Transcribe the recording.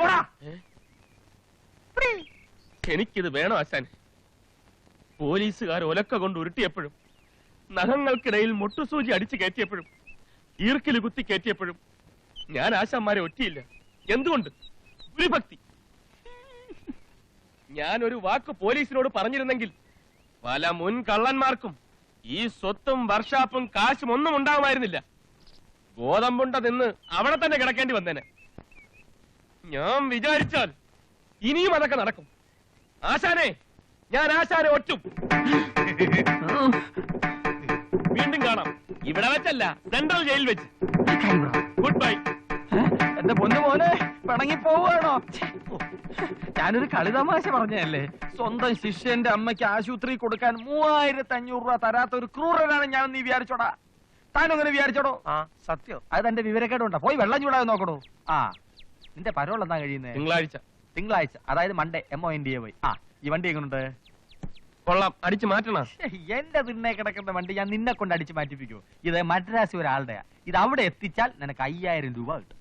പോടാ. എനിക്കിത് വേണോ ആശാൻ? പോലീസുകാർ ഒലക്ക കൊണ്ട് ഉരുട്ടിയപ്പോഴും, നഖങ്ങൾക്കിടയിൽ മുട്ടുസൂചി അടിച്ചു കയറ്റിയപ്പോഴും, ഈർക്കില് കുത്തി കയറ്റിയപ്പോഴും ഞാൻ ആശാന്മാരെ ഒറ്റിയില്ല. എന്തുകൊണ്ട്? ഗുരുഭക്തി. ഞാനൊരു വാക്ക് പോലീസിനോട് പറഞ്ഞിരുന്നെങ്കിൽ പല മുൻ കള്ളന്മാർക്കും ഈ സ്വത്തും വർഷാപ്പും കാശും ഒന്നും ഉണ്ടാകുമായിരുന്നില്ല. ഗോതമ്പുണ്ട നിന്ന് അവിടെ തന്നെ കിടക്കേണ്ടി വന്നേനെ. ഞാൻ വിചാരിച്ചാൽ ഇനിയും അതൊക്കെ നടക്കും. ആശാനെ, ഞാൻ ആശാനെ ഒറ്റും. വീണ്ടും കാണാം. ഇവിടെ വെച്ചല്ല, സെൻട്രൽ ജയിലിൽ വെച്ച്. Good bye. എന്റെ പൊന്നു മോനെ, പിണങ്ങി പോവാണോ? ഞാനൊരു കളിതമാശ പറഞ്ഞല്ലേ. സ്വന്തം ശിഷ്യന്റെ അമ്മയ്ക്ക് ആശുപത്രി കൊടുക്കാൻ 3500 രൂപ തരാത്ത ഒരു ക്രൂരനാണ് ഞാൻ. നീ വിചാരിച്ചോടാ? താനൊങ്ങനെ വിചാരിച്ചോടോ? സത്യം. അത് എന്റെ വിവരക്കേടുണ്ടാ. പോയി വെള്ളം ചൂടാതെ നോക്കണോ. നിന്റെ പരോൾ എന്നാ കഴിയുന്നത്? തിങ്കളാഴ്ച, അതായത് മൺഡേ. MONDAY. ഈ വണ്ടി എങ്ങനെയുണ്ട്? കൊള്ളാം. അടിച്ചു മാറ്റണ. എന്റെ തിണ്ണെ കിടക്കുന്ന വണ്ടി ഞാൻ നിന്നെ കൊണ്ട് അടിച്ചു മാറ്റിപ്പിക്കൂ. ഇത് മദ്രാസ് ഒരാളുടെയാ. ഇത് അവിടെ എത്തിച്ചാൽ നിനക്ക് 5000 രൂപ കിട്ടും.